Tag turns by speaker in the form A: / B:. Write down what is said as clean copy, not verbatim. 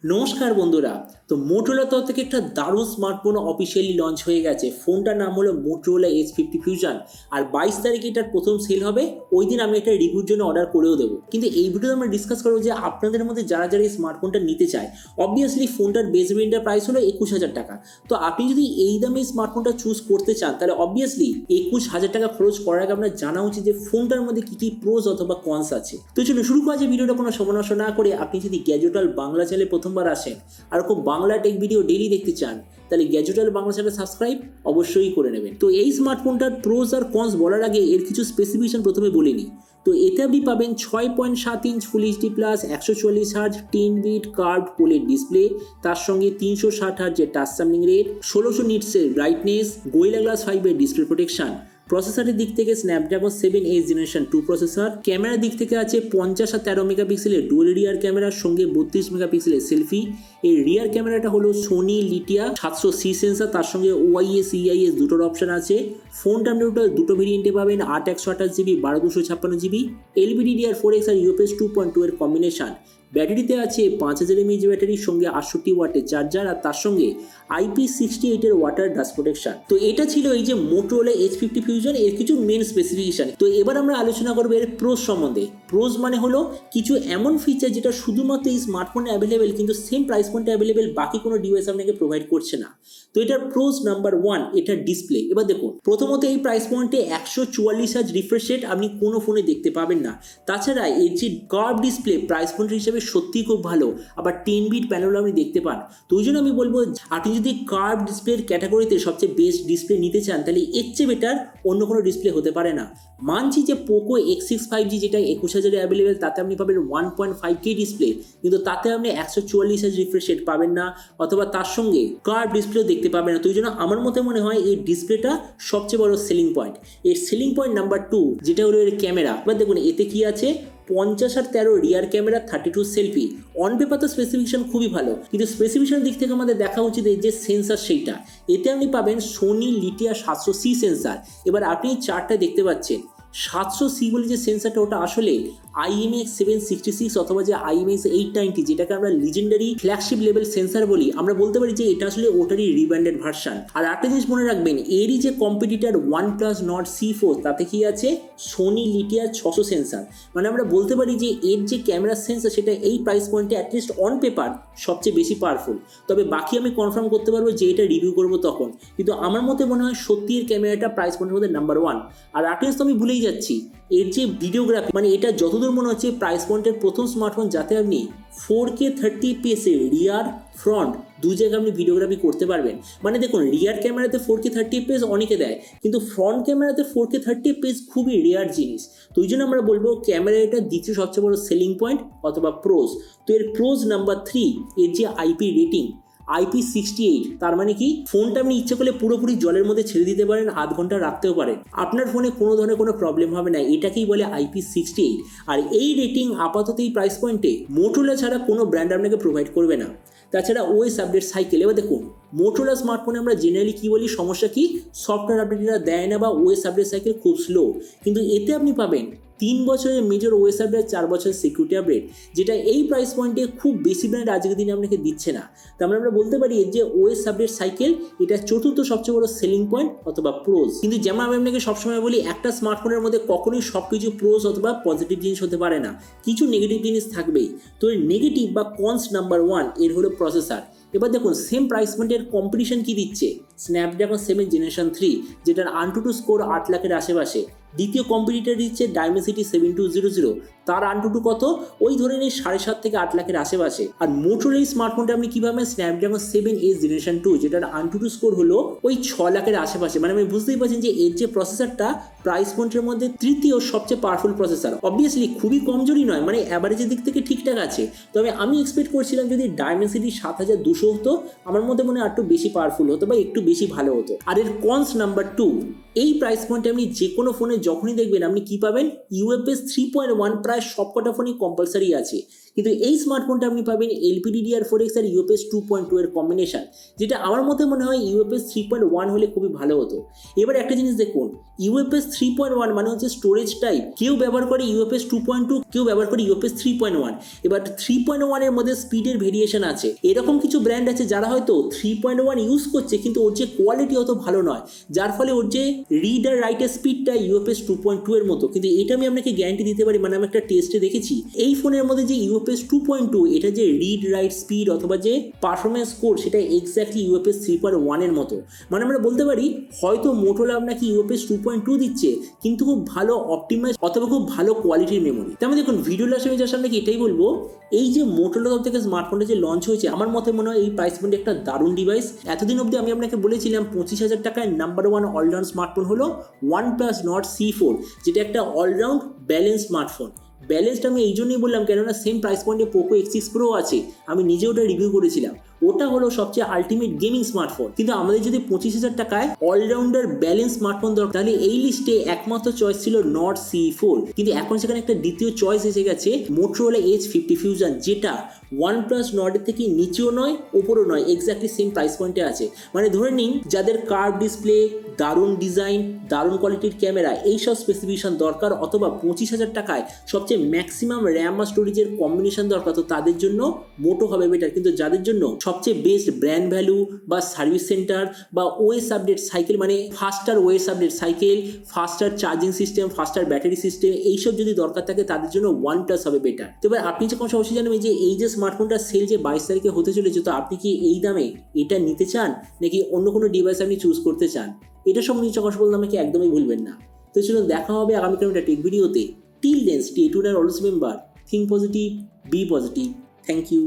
A: নমস্কার বন্ধুরা। তো মোটোরোলা তরফ থেকে একটা দারুণ স্মার্টফোন অফিসিয়ালি লঞ্চ হয়ে গেছে। ফোনটার নাম হলো মোটোরোলা H50 ফিউশন। আর 22 তারিখে এটার প্রথম সেল হবে। ওই দিন আমি এটা রিভিউর জন্য অর্ডার করেও দেবো। কিন্তু এই ভিডিওতে আমরা ডিসকাস করবো যে আপনাদের মধ্যে যারা যারা এই স্মার্টফোনটা নিতে চায়, অবভিয়াসলি ফোনটার বেস ভেরিয়েন্টের প্রাইস হলো 21,000 টাকা। তো আপনি যদি এই দামে স্মার্টফোনটা চুজ করতে চান, তাহলে অবভিয়াসলি 21,000 টাকা খরচ করার আগে আপনার জানা উচিত যে ফোনটার মধ্যে কি কি প্রোজ অথবা কনস আছে। তো চলুন শুরু করা যে ভিডিওটা কোনো সময় নষ্ট না করে। আপনি যদি গ্যাজেটাল বাংলা চ্যানেলে প্রথমবার আসেন আর খুব বাংলা টেক ভিডিও ডেইলি দেখতে চান, তাহলে গ্যাজেটাল বাংলা চ্যানেল সাবস্ক্রাইব অবশ্যই করে নেবেন। তো এই স্মার্টফোনটার প্রোজ আর কনস বলার আগে এর কিছু স্পেসিফিকেশন প্রথমে বলে নিই। তো এতে আপনি পাবেন 6.7 inch full HD plus 144 hertz 10 bit curved পোলের ডিসপ্লে, তার সঙ্গে 360 হার্জের টাচ স্যাম্পলিং রেট, 1600 নিটসের ব্রাইটনেস, গোরিলা গ্লাস 5 এর ডিসপ্লে প্রোটেকশন। প্রসেসরের দিক থেকে স্ন্যাপড্রাগন 7 জেনারেশন 2 প্রসেসর। ক্যামেরার দিক থেকে আছে 50 আর 13 মেগাপিক্সেলের ডুয়াল রিয়ার ক্যামেরার সঙ্গে 32 মেগাপিক্সেলের সেলফি। এই রিয়ার ক্যামেরাটা হলো সোনি লিটিয়া 700C সেন্সার, তার সঙ্গে OIS EIS দুটোর অপশন আছে। ফোনটা আপনি দুটো ভেরিয়েন্টে পাবেন, 8/128GB 1256GB, LPDDR4X আর UFS 2.2 এর কম্বিনেশন। ব্যাটারিতে আছে 5000 mAh ব্যাটারির সঙ্গে 68 ওয়াটের চার্জার, আর তার সঙ্গে IP68 এর ওয়াটার ডাস্ট প্রোটেকশন। তো এটা ছিল এই যে মোটোরোলা H50 ফিউশন এর কিছু মেন স্পেসিফিকেশন। তো এবার আমরা আলোচনা করবো এর প্রোজ সম্বন্ধে। প্রোজ মানে হলো কিছু এমন ফিচার যেটা শুধুমাত্র এই স্মার্টফোনে অ্যাভেলেবেল, কিন্তু সেম প্রাইস পয়েন্টে অ্যাভেলেবেল বাকি কোনো ডিভাইস আপনাকে প্রোভাইড করছে না। তো এটার প্রোজ নাম্বার 1, এটার ডিসপ্লে। এবার দেখুন, প্রথমত এই প্রাইস পয়েন্টে 144 হার্জ রিফ্রেশ রেট আপনি কোনো ফোনে দেখতে পাবেন না। তাছাড়া এর যে কার্ভ ডিসপ্লে প্রাইস পয়েন্ট হিসেবে সত্যিই খুব ভালো। আবার 10 বিট প্যানেল আপনি দেখতে পান। তো ওই জন্য আমি বলবো, আপনি যদি কার্ভ ডিসপ্লের ক্যাটাগরিতে সবচেয়ে বেস্ট ডিসপ্লে নিতে চান, তাহলে এর চেয়ে বেটার অন্য কোনো ডিসপ্লে হতে পারে না। মানছি যে পোকো X6 5G যেটা 21,000 অ্যাভেলেবেল, তাতে আপনি পাবেন 1.5K ডিসপ্লে, কিন্তু তাতে আপনি 144 হার্জ রিফ্রেশ রেট পাবেন না, অথবা তার সঙ্গে কার্ভ ডিসপ্লেও দেখতে পাবেন না। তো ওই জন্য আমার মতে মনে হয় এই ডিসপ্লেটা সবচেয়ে বড় সেলিং পয়েন্ট। এর সেলিং পয়েন্ট নাম্বার 2 যেটা হলো এর ক্যামেরা। এবার দেখুন এতে কি আছে, 50 আর 13 rear camera, 32 selfie. On paper তো স্পেসিফিকেশন খুবই ভালো, কিন্তু স্পেসিফিকেশন দিক থেকে আমাদের দেখা উচিত এই যে সেন্সার সেইটা। এতে আপনি পাবেন সোনি লিটিয়া 700C সেন্সার। এবার আপনি চারটা দেখতে পাচ্ছেন 700C বলে যে সেন্সারটা, ওটা আসলে IMX766 অথবা যে IMX890, যেটাকে আমরা লিজেন্ডারি ফ্ল্যাগশিপ লেভেল সেন্সার বলি, আমরা বলতে পারি যে এটা আসলে ওটারই রিব্র্যান্ডেড ভার্সন। আর একটা জিনিস মনে রাখবেন, এরই যে কম্পিটিটর OnePlus Nord C4, তাতে কি আছে সোনি লিটিয়া 600 সেন্সার। মানে আমরা বলতে পারি যে এর যে ক্যামেরা সেন্সার সেটা এই প্রাইস পয়েন্টে অ্যাটলিস্ট অন পেপার সবচেয়ে বেশি পাওয়ারফুল। তবে বাকি আমি কনফার্ম করতে পারবো যে এটা রিভিউ করবো তখন। কিন্তু আমার মতে মনে হয় সত্যি এর ক্যামেরাটা প্রাইস পয়েন্টের মধ্যে নাম্বার 1। আর আর্টিস্ট তো আমি ভুলেই যাচ্ছি, এর যে ভিডিওগ্রাফি, মানে এটা যতদূর মনে হচ্ছে প্রাইস পয়েন্টের প্রথম স্মার্টফোন যাতে আপনি 4K 30fps এর রিয়ার ফ্রন্ট দুই জায়গায় আপনি ভিডিওগ্রাফি করতে পারবেন। মানে দেখুন, রিয়ার ক্যামেরাতে 4K 30fps অনেকে দেয়, কিন্তু ফ্রন্ট ক্যামেরাতে 4K 30fps খুবই রেয়ার জিনিস। তো ওই জন্য আমরা বলবো ক্যামেরা এটা দ্বিতীয় সবচেয়ে বড় সেলিং পয়েন্ট অথবা প্রোজ। তো এর প্রোজ নাম্বার 3, এর যে IP রেটিং IP68, তার মানে কি ফোনটা আপনি ইচ্ছে করলে পুরোপুরি জলের মধ্যে ছেড়ে দিতে পারেন, আধ ঘন্টা রাখতেও পারেন, আপনার ফোনে কোনো ধরনের কোনো প্রবলেম হবে না। এটাকেই বলে IP68। আর এই রেটিং আপাতত এই প্রাইস পয়েন্টে মোটোরোলা ছাড়া কোনো ব্র্যান্ড আপনাকে প্রোভাইড করবে না। তাছাড়া OS আপডেট সাইকেল। এবার দেখুন, মোটোরোলা স্মার্টফোনে আমরা জেনারেলি কি বলি, সমস্যা কি, সফটওয়্যার আপডেট এটা দেয় না বা OS আপডেট সাইকেল খুব স্লো। কিন্তু এতে আপনি পাবেন 3 বছরের মেজর OS আপডেট, 4 বছরের সিকিউরিটি আপডেট, যেটা এই প্রাইস পয়েন্টে খুব বেশি ব্র্যান্ড আজকের দিনে আপনাকে দিচ্ছে না। তার মানে আমরা বলতে পারি যে OS আপডেট সাইকেল এটা চতুর্থ সবচেয়ে বড় সেলিং পয়েন্ট অথবা প্রোজ। কিন্তু যেমন আমি আপনাকে সবসময় বলি, একটা স্মার্টফোনের মধ্যে কখনোই সবকিছু প্রোজ অথবা পজিটিভ জিনিস হতে পারে না, কিছু নেগেটিভ জিনিস থাকবেই। তো এর নেগেটিভ বা কনস নাম্বার 1 এর হলো প্রসেসর। এবার দেখুন সেম প্রাইস পয়েন্টের কম্পিটিশন কি দিচ্ছে, স্ন্যাপড্রাগন 7 জেনারেশন 3, যেটার AnTuTu স্কোর 8 লাখের আশেপাশে। দ্বিতীয় কম্পিটিটর দিচ্ছে Dimensity 7200, তার AnTuTu কত, ওই ধরে নিন 7.5 থেকে 8 লাখের আশেপাশে। আর মোটোরোলা স্মার্টফোনটা আপনি কিভাবে, স্ন্যাপড্রাগন 7 জেনারেশন 2, যেটার AnTuTu স্কোর হলো ওই 6 লাখের আশেপাশে। মানে আমি বুঝতেই পারছেন যে এর যে প্রসেসরটা প্রাইস পয়েন্টের মধ্যে তৃতীয় সবচেয়ে পাওয়ারফুল প্রসেসর। অবভিয়াসলি খুবই কমজোরি নয়, মানে অ্যাভারেজের দিক থেকে ঠিকঠাক আছে। তবে আমি এক্সপেক্ট করছিলাম যদি Dimensity 7200 হতো, আমার মধ্যে মনে হয় একটু বেশি পাওয়ারফুল হতো বা একটু বেশি ভালো হতো। আর এর কনস নাম্বার 2, এই প্রাইস পয়েন্টে আপনি যে কোনো ফোনে যখনই দেখবেন আপনি কি পাবেন, UFS 3.1 প্রায় সবকটা ফোনই কম্পালসারি আছে। কিন্তু এই স্মার্টফোনটা আপনি পাবেন LPDDR4X আর UFS 2.2 এর কম্বিনেশন, যেটা আমার মতে মনে হয় UFS 3.1 হলে খুবই ভালো হতো। এবার একটা জিনিস দেখুন, UFS 3.1 মানে হচ্ছে স্টোরেজ টাইপ, কেউ ব্যবহার করে UFS 2.2, কেউ ব্যবহার করে UFS 3.1। এবার 3.1 এর মধ্যে স্পিডের ভেরিয়েশন আছে। এরকম কিছু ব্র্যান্ড আছে যারা হয়তো 3.1 ইউজ করছে কিন্তু ওর যে কোয়ালিটি অত ভালো নয়, যার ফলে ওর যে রিড আর রাইটের স্পিডটা UFS 2.2 এর মতো। কিন্তু এটা আমি আপনাকে গ্যারান্টি দিতে পারি, মানে আমি একটা টেস্টে দেখেছি এই ফোনের মধ্যে যে UFS 2.2 এটা যে রিড রাইট স্পিড অথবা যে পারফরমেন্স স্কোর সেটা এক্স্যাক্টলি UFS 3.1 এর মতো। মানে আমরা বলতে পারি হয়তো মোটোরোলা আপনাকে UFS 2.2 দিচ্ছে কিন্তু খুব ভালো অপটিমাইজ অথবা খুব ভালো কোয়ালিটির মেমোরি। তেমন দেখুন, ভিডিও লাস্ট আমি যার সামনে এটাই বলবো, এই যে মোটোরোলা তরফ থেকে স্মার্টফোনটা যে লঞ্চ হয়েছে, আমার মতে মনে হয় এই প্রাইস পয়েন্টে একটা দারুণ ডিভাইস। এতদিন অবধি আমি আপনাকে বলেছিলাম 25,000 টাকায় নাম্বার 1 অলরাউন্ড স্মার্টফোন হলো OnePlus Nord C4, যেটা একটা অলরাউন্ড ব্যালেন্স স্মার্টফোন। ব্যালেন্সড আমি এই জন্যই বললাম কেননা সেম প্রাইস পয়েন্টে পোকো X6 Pro আছে, আমি নিজে ওটা রিভিউ করেছিলাম। ওটা হলো সবচেয়ে আলটিমেট গেমিং স্মার্টফোন। কিন্তু আমাদের যদি 25,000 টাকায় অলরাউন্ডার ব্যালেন্স স্মার্টফোন দরকার, তাহলে এই লিস্টে একমাত্র চয়েস ছিল Nord C4। কিন্তু এখন সেখানে একটা দ্বিতীয় চয়েস এসে গেছে, Motorola Edge 50 Fusion, যেটা OnePlus Nord-এর থেকে নিচেও নয় ওপরও নয়, এক্স্যাক্টলি সেম প্রাইস পয়েন্টে আছে। মানে ধরে নিন যাদের কার্ভ ডিসপ্লে, দারুণ ডিজাইন, দারুণ কোয়ালিটির ক্যামেরা, এইসব স্পেসিফিকেশন দরকার, অথবা 25,000 টাকায় সবচেয়ে ম্যাক্সিমাম র্যাম আর স্টোরেজের কম্বিনেশন দরকার, তো তাদের জন্য মোটো হবে বেটার। কিন্তু যাদের জন্য সবচেয়ে বেস্ট ব্র্যান্ড ভ্যালু বা সার্ভিস সেন্টার বা ওএস আপডেট সাইকেল, মানে ফাস্টার OS update cycle, ফাস্টার charging system, ফাস্টার battery system, এইসব যদি দরকার থাকে তাদের জন্য OnePlus হবে বেটার। তো এবার আপনি যখন অবশ্যই জানবেন যে এই যে স্মার্টফোনটা সেল যে 22 তারিখে হতে চলেছে, তো আপনি কি এই দামে এটা নিতে চান নাকি অন্য কোনো ডিভাইস আপনি চুজ করতে চান? এটা সম্বন্ধে যখন বললাম আমাকে একদমই ভুলবেন না। তো চলুন দেখা হবে আগামীকাল একটা টেক ভিডিওতে। Till then stay tuned and always remember, think positive, be positive. Thank you.